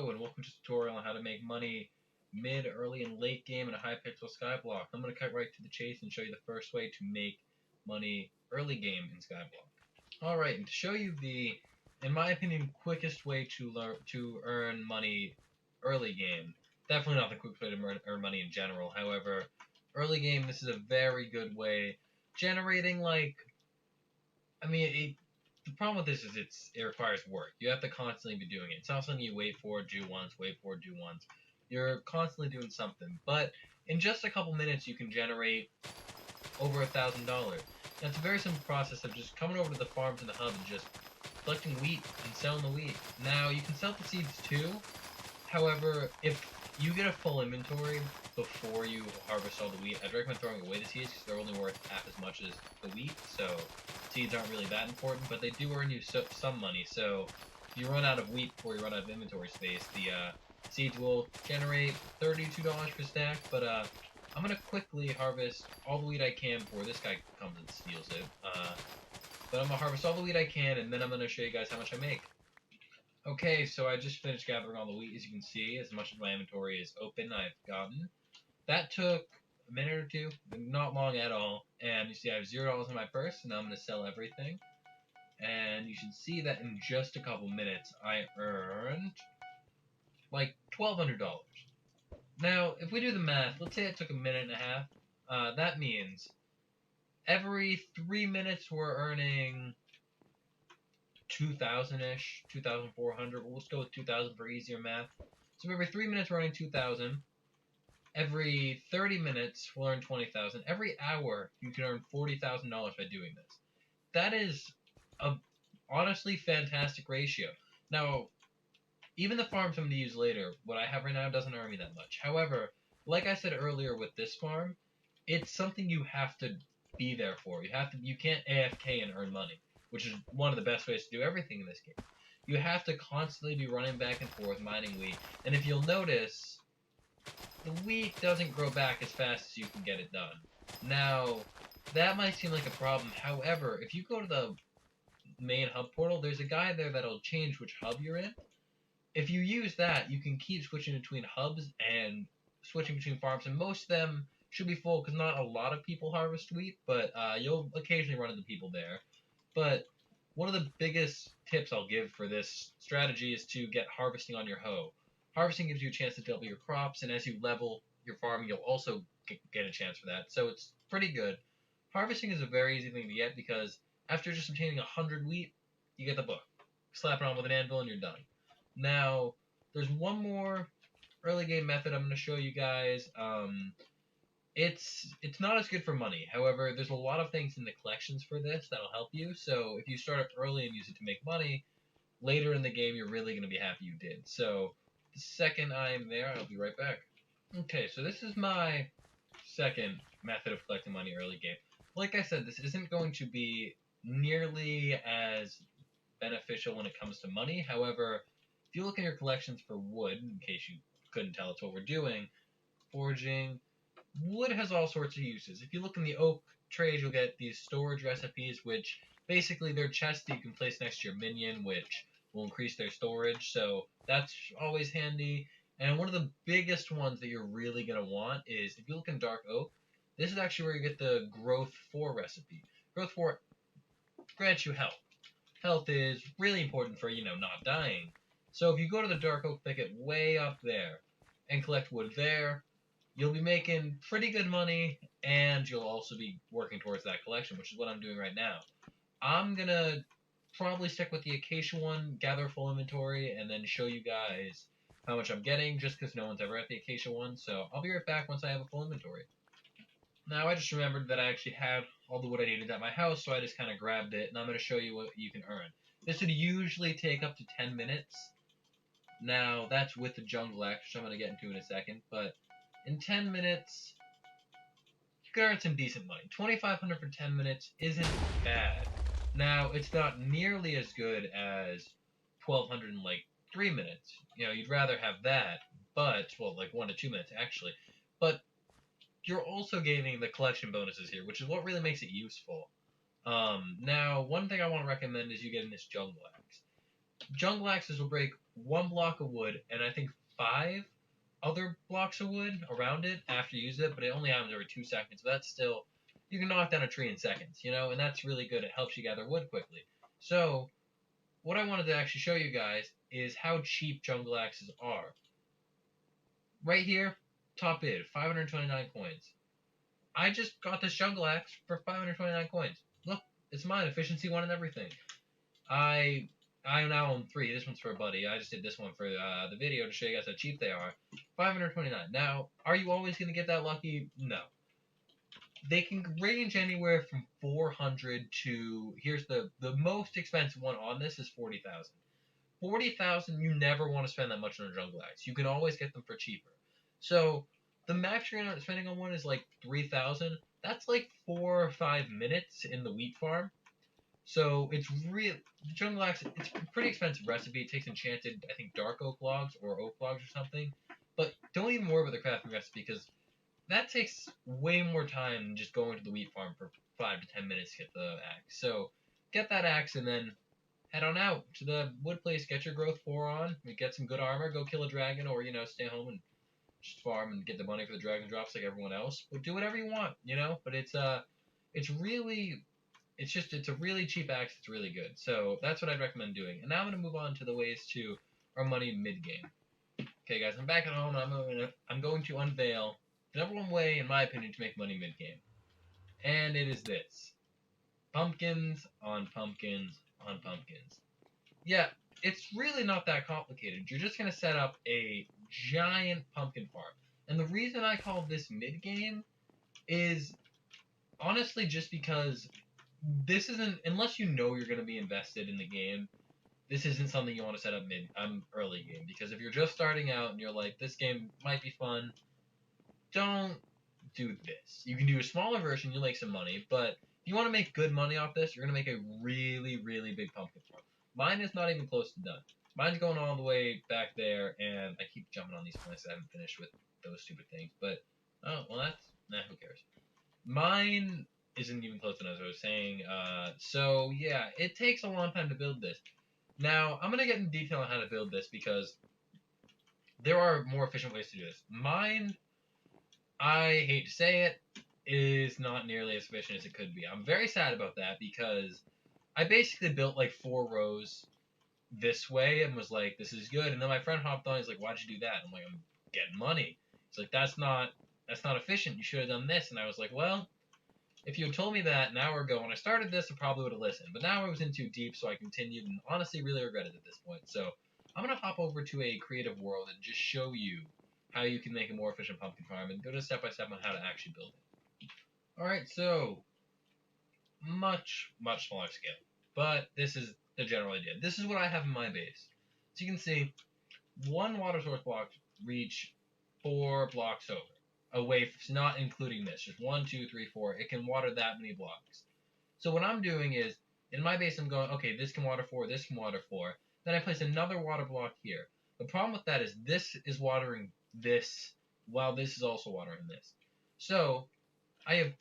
Hello and welcome to a tutorial on how to make money mid, early, and late game in a Hypixel Skyblock. I'm going to cut right to the chase and show you the first way to make money early game in Skyblock. Alright, and to show you the, in my opinion, quickest way to earn money early game, definitely not the quickest way to earn money in general, however, early game, this is a very good way, generating the problem with this is it requires work. You have to constantly be doing it. It's not something you wait for, do once, wait for, do once. You're constantly doing something. But in just a couple minutes, you can generate over $1,000. Now, it's a very simple process of just coming over to the farms in the hub and just collecting wheat and selling the wheat. Now, you can sell the seeds too. However, if you get a full inventory before you harvest all the wheat, I'd recommend throwing away the seeds because they're only worth half as much as the wheat. So seeds aren't really that important, but they do earn you some money. So if you run out of wheat before you run out of inventory space, the seeds will generate $32 per stack. But I'm gonna quickly harvest all the wheat I can before this guy comes and steals it. But I'm gonna harvest all the wheat I can, and then I'm gonna show you guys how much I make. Okay, so I just finished gathering all the wheat, as you can see. As much of my inventory is open, I've gotten. That took a minute or two, not long at all. And you see I have $0 in my purse, and now I'm going to sell everything. And you should see that in just a couple minutes, I earned like $1,200. Now, if we do the math, let's say it took a minute and a half. That means every 3 minutes we're earning 2,000-ish, 2,400. We'll just go with 2,000 for easier math. So every 3 minutes we're earning 2,000. Every 30 minutes we'll earn 20,000. Every hour you can earn $40,000 by doing this. That is a honestly fantastic ratio. Now, even the farms I'm going to use later, what I have right now doesn't earn me that much. However, like I said earlier with this farm, it's something you have to be there for. You can't AFK and earn money, which is one of the best ways to do everything in this game. You have to constantly be running back and forth, mining wheat. And if you'll notice, the wheat doesn't grow back as fast as you can get it done. Now, that might seem like a problem. However, if you go to the main hub portal, there's a guide there that'll change which hub you're in. If you use that, you can keep switching between hubs and switching between farms, and most of them should be full because not a lot of people harvest wheat, but you'll occasionally run into people there. But one of the biggest tips I'll give for this strategy is to get harvesting on your hoe. Harvesting gives you a chance to double your crops, and as you level your farm, you'll also get a chance for that. So it's pretty good. Harvesting is a very easy thing to get because after just obtaining 100 wheat, you get the book. Slap it on with an anvil and you're done. Now, there's one more early game method I'm going to show you guys. It's not as good for money. However, there's a lot of things in the collections for this that'll help you. So if you start up early and use it to make money, later in the game you're really going to be happy you did. So the second I'm there, I'll be right back. Okay, so this is my second method of collecting money early game. Like I said, this isn't going to be nearly as beneficial when it comes to money. However, if you look in your collections for wood, in case you couldn't tell it's what we're doing, foraging, wood has all sorts of uses. If you look in the oak trade, you'll get these storage recipes, which basically they're chests that you can place next to your minion, which will increase their storage, so that's always handy. And one of the biggest ones that you're really going to want is, if you look in dark oak, this is actually where you get the growth 4 recipe. Growth 4 grants you health. Health is really important for, not dying. So if you go to the dark oak thicket way up there and collect wood there, you'll be making pretty good money, and you'll also be working towards that collection, which is what I'm doing right now. I'm going to probably stick with the acacia one, gather full inventory, and then show you guys how much I'm getting, just because no one's ever at the acacia one, so I'll be right back once I have a full inventory. Now, I just remembered that I actually had all the wood I needed at my house, so I just kind of grabbed it, and I'm going to show you what you can earn. This would usually take up to 10 minutes. Now, that's with the jungle axe, which I'm going to get into in a second, but in 10 minutes, you can earn some decent money. 2,500 for 10 minutes isn't bad. Now, it's not nearly as good as 1,200 in, 3 minutes. You'd rather have that, but, 1 to 2 minutes, actually. But you're also gaining the collection bonuses here, which is what really makes it useful. Now, one thing I want to recommend is you getting this jungle axe. jungle axes will break 1 block of wood, and I think 5 other blocks of wood around it after you use it, but it only happens every 2 seconds. But that's still, you can knock down a tree in seconds, you know, and that's really good. It helps you gather wood quickly. So, what I wanted to actually show you guys is how cheap jungle axes are. Right here, top bid, 529 coins. I just got this jungle axe for 529 coins. Look, it's mine, efficiency 1 and everything. I now own 3. This one's for a buddy. I just did this one for the video to show you guys how cheap they are. 529. Now, are you always going to get that lucky? No. They can range anywhere from 400 to, here's the most expensive one on this is 40,000. 40,000, you never want to spend that much on a jungle axe. You can always get them for cheaper. So, the max you're going to end up spending on one is like 3,000. That's like 4 or 5 minutes in the wheat farm. So it's real. Jungle axe. It's a pretty expensive recipe. It takes enchanted, I think, dark oak logs or oak logs or something. But don't even worry about the crafting recipe because that takes way more time than just going to the wheat farm for 5 to 10 minutes to get the axe. So get that axe and then head on out to the wood place. Get your growth 4 on. Get some good armor. Go kill a dragon, or stay home and just farm and get the money for the dragon drops like everyone else. But do whatever you want, But it's really. It's a really cheap axe. It's really good. So that's what I'd recommend doing. And now I'm going to move on to the ways to earn money mid-game. Okay, guys, I'm back at home. And I'm going to unveil the number one way, in my opinion, to make money mid-game. And it is this. Pumpkins on pumpkins on pumpkins. Yeah, it's really not that complicated. You're just going to set up a giant pumpkin farm. And the reason I call this mid-game is honestly just because this isn't, unless you know you're going to be invested in the game, this isn't something you want to set up early game. Because if you're just starting out and you're like, this game might be fun, don't do this. You can do a smaller version, you'll make some money, but if you want to make good money off this, you're going to make a really, really big pumpkin farm. Mine is not even close to done. Mine's going all the way back there, and I keep jumping on these points. I haven't finished with those stupid things, but, oh, well, who cares. Mine isn't even close enough, as I was saying. So, yeah, it takes a long time to build this. Now, I'm going to get in detail on how to build this because there are more efficient ways to do this. Mine, I hate to say it, is not nearly as efficient as it could be. I'm very sad about that because I basically built like 4 rows this way and was like, this is good. And then my friend hopped on, he's like, why'd you do that? I'm like, I'm getting money. He's like, that's not efficient. You should have done this. And I was like, well, if you had told me that an hour ago when I started this, I probably would have listened. But now I was in too deep, so I continued and honestly really regret it at this point. So I'm going to hop over to a creative world and just show you how you can make a more efficient pumpkin farm and go to step-by-step on how to actually build it. Alright, so much, much smaller scale. But this is the general idea. This is what I have in my base. So you can see 1 water source block reach 4 blocks over. Away, not including this, just 1, 2, 3, 4. It can water that many blocks. So what I'm doing is, in my base, I'm going, okay, this can water 4, this can water 4. Then I place another water block here. The problem with that is this is watering this, while this is also watering this. So I have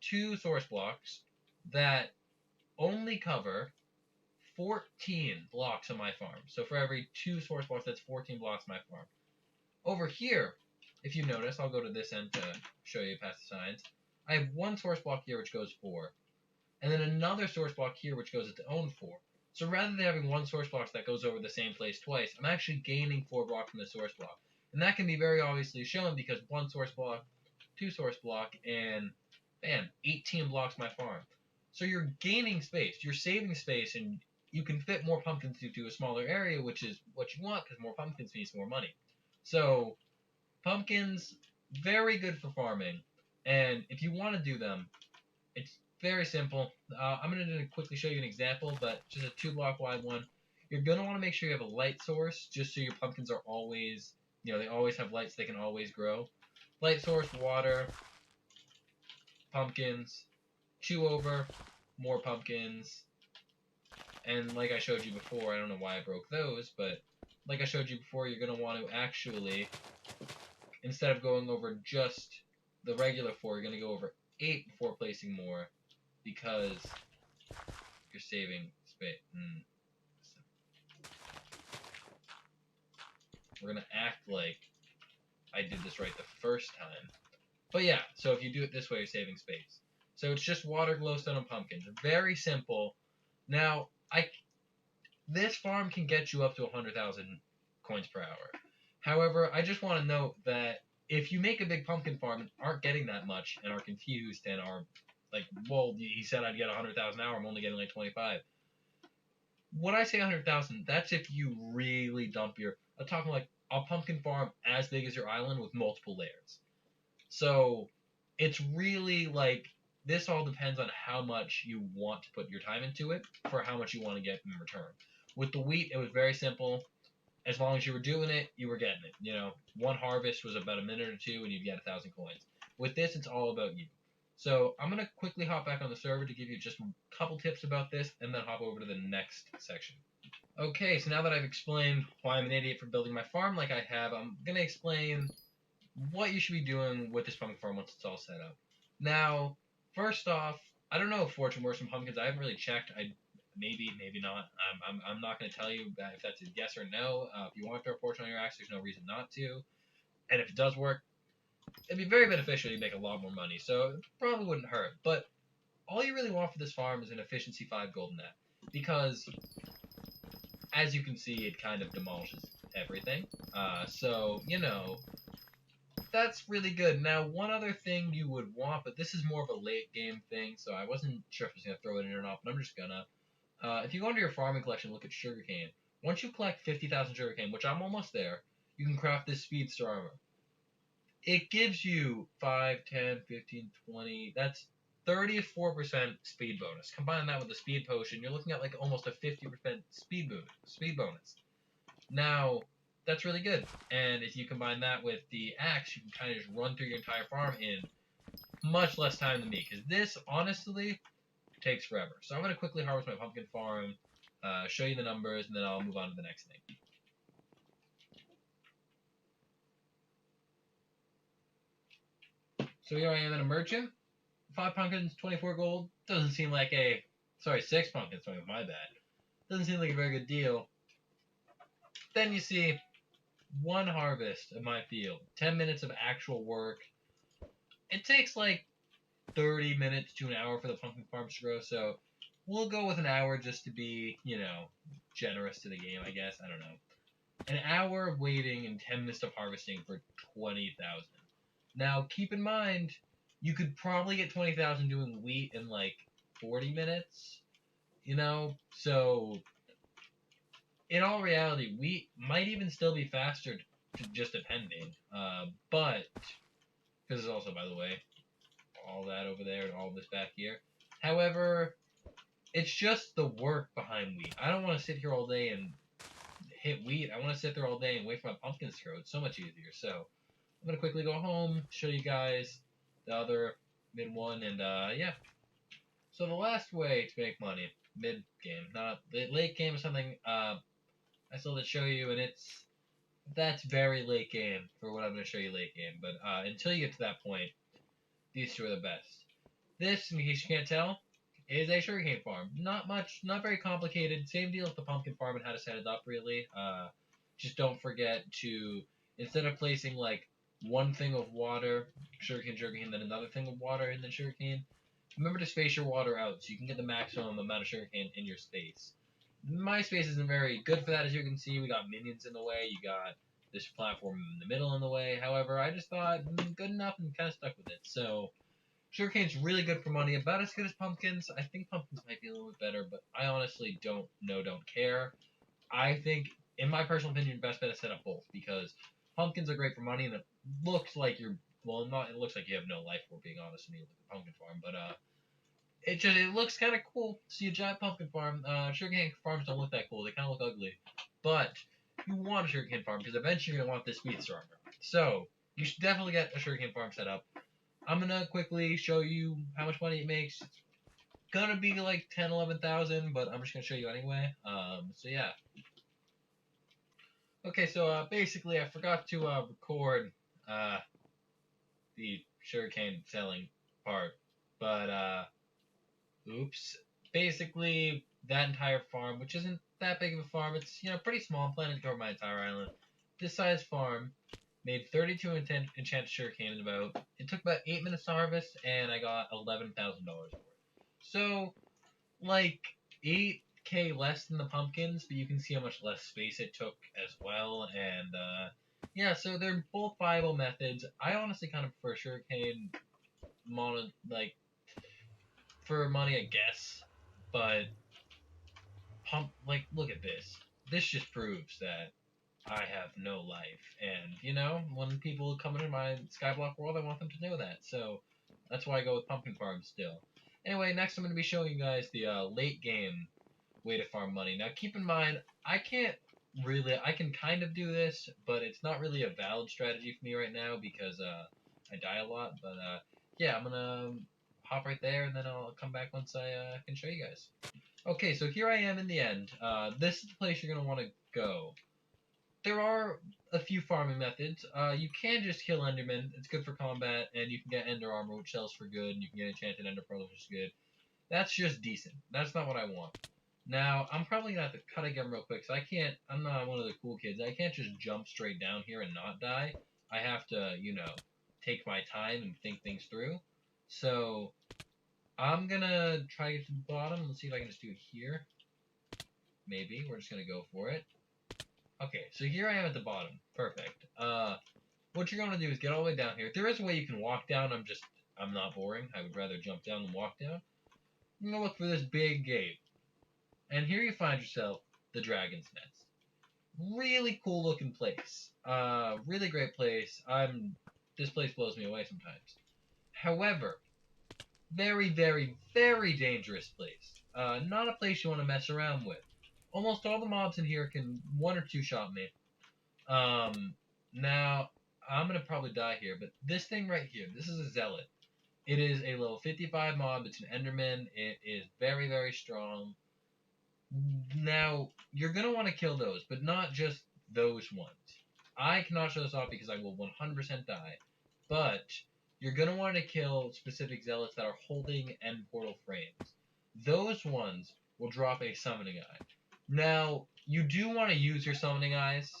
2 source blocks that only cover 14 blocks on my farm. So for every 2 source blocks, that's 14 blocks on my farm. Over here, if you notice, I'll go to this end to show you past the signs. I have 1 source block here which goes 4, and then another source block here which goes its own 4. So rather than having 1 source block that goes over the same place twice, I'm actually gaining 4 blocks from the source block. And that can be very obviously shown because 1 source block, 2 source block, and bam, 18 blocks my farm. So you're gaining space, you're saving space, and you can fit more pumpkins into a smaller area, which is what you want because more pumpkins means more money. So pumpkins, very good for farming, and if you want to do them, it's very simple. I'm going to quickly show you an example, but just a 2 block wide one. You're going to want to make sure you have a light source, just so your pumpkins are always, they always have lights, they can always grow. Light source, water, pumpkins, chew over, more pumpkins, and like I showed you before, I don't know why I broke those, but like I showed you before, you're going to want to actually, instead of going over just the regular 4, you're going to go over 8 before placing more, because you're saving space. we're gonna act like I did this right the first time. But yeah, so if you do it this way, you're saving space. So it's just water, glowstone, and pumpkins. Very simple. Now, this farm can get you up to 100,000 coins per hour. However, I just want to note that if you make a big pumpkin farm and aren't getting that much and are confused and are like, well, he said I'd get 100,000 an hour, I'm only getting like 25. When I say 100,000, that's if you really dump your. I'm talking like a pumpkin farm as big as your island with multiple layers. So it's really like this all depends on how much you want to put your time into it for how much you want to get in return. With the wheat, it was very simple. As long as you were doing it, you were getting it. You know, one harvest was about a minute or two, and you'd get 1,000 coins. With this, it's all about you. So I'm gonna quickly hop back on the server to give you just a couple tips about this, and then hop over to the next section. Okay, so now that I've explained why I'm an idiot for building my farm like I have, I'm gonna explain what you should be doing with this pumpkin farm once it's all set up. Now, first off, I don't know if fortune works from pumpkins. I haven't really checked. Maybe not. I'm not going to tell you if that's a yes or no. If you want to throw fortune on your axe, there's no reason not to. And if it does work, it'd be very beneficial. You'd make a lot more money, so it probably wouldn't hurt. But all you really want for this farm is an efficiency 5 golden net, because as you can see, it kind of demolishes everything. So you know. That's really good. Now, one other thing you would want, but this is more of a late game thing, so I wasn't sure if I was going to throw it in or not, but I'm just gonna. If you go into your farming collection, look at sugarcane. Once you collect 50,000 sugarcane, which I'm almost there, you can craft this speedster armor. It gives you 5, 10, 15, 20. That's 34% speed bonus. Combine that with the speed potion, you're looking at like almost a 50% speed bonus. Now, that's really good. And if you combine that with the axe, you can kind of just run through your entire farm in much less time than me. Because this, honestly, takes forever. So I'm going to quickly harvest my pumpkin farm, show you the numbers, and then I'll move on to the next thing. So here I am at a merchant. 5 pumpkins, 24 gold. Doesn't seem like a... Sorry, 6 pumpkins, my bad. Doesn't seem like a very good deal. Then you see... 1 harvest of my field, 10 minutes of actual work. It takes like 30 minutes to an hour for the pumpkin farms to grow, so we'll go with an hour just to be, you know, generous to the game, I guess. I don't know. An hour of waiting and 10 minutes of harvesting for 20,000. Now, keep in mind, you could probably get 20,000 doing wheat in like 40 minutes, you know? So, in all reality, wheat might even still be faster, just depending. But, because it's also, by the way, all that over there and all this back here. However, it's just the work behind wheat. I don't want to sit here all day and hit wheat. I want to sit there all day and wait for my pumpkins to grow. It's so much easier. So, I'm going to quickly go home, show you guys the other mid one, and yeah. So the last way to make money, mid-game, not the late game is something I still did show you, and that's very late game for what I'm going to show you late game. But until you get to that point, these two are the best. This, in case you can't tell, is a sugarcane farm. Not much, not very complicated. Same deal with the pumpkin farm and how to set it up, really. Just don't forget to, instead of placing like one thing of water, sugarcane, then another thing of water, and then sugarcane, remember to space your water out so you can get the maximum amount of sugarcane in your space. My space isn't very good for that, as you can see. We got minions in the way. You got this platform in the middle in the way. However, I just thought good enough and kind of stuck with it. So, sugarcane's really good for money, about as good as pumpkins. I think pumpkins might be a little bit better, but I honestly don't care. I think, in my personal opinion, best bet is set up both, because pumpkins are great for money, and it looks like you're, well, not, it looks like you have no life, for being honest with me, with the pumpkin farm, but it looks kind of cool to see a giant pumpkin farm. Sugarcane farms don't look that cool. They kind of look ugly. But you want a sugarcane farm because eventually you're going to want this speedster armor. So you should definitely get a sugarcane farm set up. I'm going to quickly show you how much money it makes. It's going to be like 10, 11,000, but I'm just going to show you anyway. So yeah. Okay, so basically I forgot to record the sugarcane selling part. But oops. Basically, that entire farm, which isn't that big of a farm, it's, you know, pretty small. I'm planning to cover my entire island. this size farm, made 32 enchanted sugarcane in about, it took about 8 minutes to harvest, and I got $11,000 for it. So, like, 8K less than the pumpkins, but you can see how much less space it took as well, and, yeah, so they're both viable methods. I honestly kind of prefer sugarcane for money, I guess, but, look at this. This just proves that I have no life, and, you know, when people come into my Skyblock world, I want them to know that, so that's why I go with pumpkin farms still. Anyway, next I'm going to be showing you guys the late game way to farm money. Now, keep in mind, I can kind of do this, but it's not really a valid strategy for me right now because I die a lot. But yeah, I'm gonna hop right there, and then I'll come back once I can show you guys. Okay, so here I am in the end. This is the place you're gonna want to go. There are a few farming methods. You can just kill Endermen. It's good for combat, and you can get Ender Armor, which sells for good, and you can get Enchanted Ender Pearls, which is good. That's just decent. That's not what I want. Now, I'm probably going to have to cut again real quick, so I'm not one of the cool kids. I can't just jump straight down here and not die. I have to, you know, take my time and think things through. So, I'm going to try to get to the bottom. Let's see if I can just do it here. Maybe. We're just going to go for it. Okay, so here I am at the bottom. Perfect. What you're going to do is get all the way down here. There is a way you can walk down. I'm not boring. I would rather jump down than walk down. I'm going to look for this big gate. And here you find yourself the Dragon's Nest. Really cool looking place. Really great place. This place blows me away sometimes. However, very, very, very dangerous place. Not a place you want to mess around with. Almost all the mobs in here can one or two shot me. Now, I'm going to probably die here, but this thing right here, this is a Zealot. It is a level 55 mob. It's an Enderman. It is very, very strong. Now, you're going to want to kill those, but not just those ones. I cannot show this off because I will 100% die. But you're going to want to kill specific zealots that are holding end portal frames. Those ones will drop a summoning eye. Now, you do want to use your summoning eyes,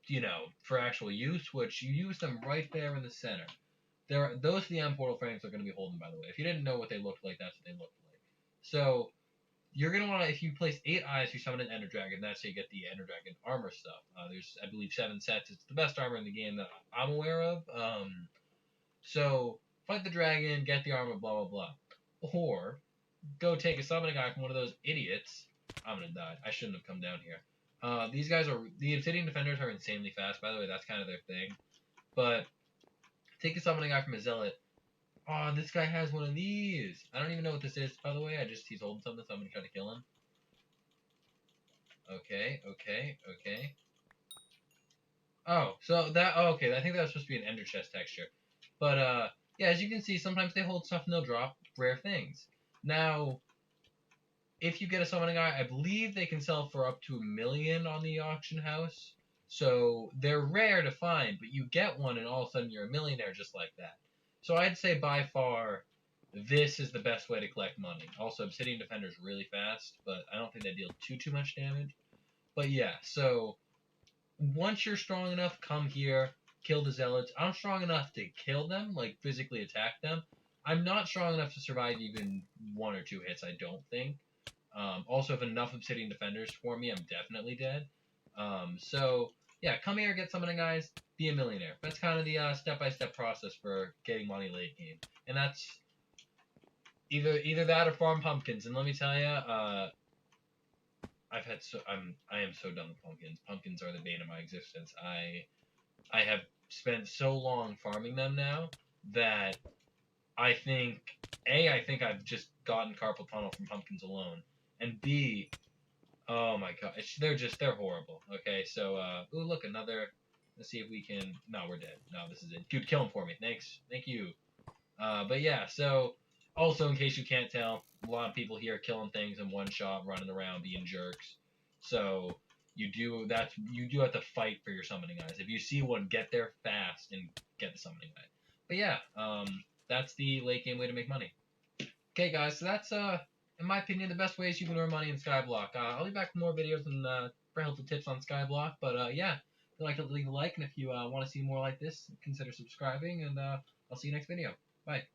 you know, for actual use, which you use them right there in the center. Those are the end portal frames they're going to be holding, by the way. If you didn't know what they looked like, that's what they looked like. So, you're going to want to, if you place 8 eyes, you summon an Ender Dragon. That's how you get the Ender Dragon armor stuff. There's, I believe, 7 sets. It's the best armor in the game that I'm aware of. So, fight the dragon, get the armor, blah, blah, blah. Or, go take a summoning eye from one of those idiots. I'm going to die. I shouldn't have come down here. The Obsidian Defenders are insanely fast, by the way. That's kind of their thing. But, take a summoning eye from a Zealot. Oh, this guy has one of these. I don't even know what this is, by the way. He's holding something, so I'm going to try to kill him. Okay. Oh, okay, I think that was supposed to be an Ender Chest texture. But, yeah, as you can see, sometimes they hold stuff and they'll drop rare things. Now, if you get a summoning eye, I believe they can sell for up to $1 million on the auction house. So, they're rare to find, but you get one and all of a sudden you're a millionaire just like that. So I'd say by far, this is the best way to collect money. Also, Obsidian Defender's really fast, but I don't think they deal too much damage. But yeah, so once you're strong enough, come here, kill the Zealots. I'm strong enough to kill them, like physically attack them. I'm not strong enough to survive even 1 or 2 hits, I don't think. Also, if enough Obsidian Defenders for me, I'm definitely dead. So yeah, come here, get summoning eyes, be a millionaire. That's kind of the step-by-step process for getting money late game. And that's either that or farm pumpkins. And let me tell you, I am so done with pumpkins. Pumpkins are the bane of my existence. I have spent so long farming them now that I think I've just gotten carpal tunnel from pumpkins alone. And B, oh my god, they're horrible. Okay, so, ooh, look, let's see if we can, no, we're dead. No, this is it. Dude, kill him for me. Thanks. Thank you. But yeah, so, also, in case you can't tell, a lot of people here killing things in one shot, running around, being jerks. So, you do have to fight for your summoning eyes. If you see one, get there fast and get the summoning eye. But yeah, that's the late game way to make money. Okay, guys, so that's, in my opinion, the best ways you can earn money in Skyblock. I'll be back with more videos and for helpful tips on Skyblock. But yeah, If you like to leave a like, and if you want to see more like this, consider subscribing, and I'll see you next video. Bye.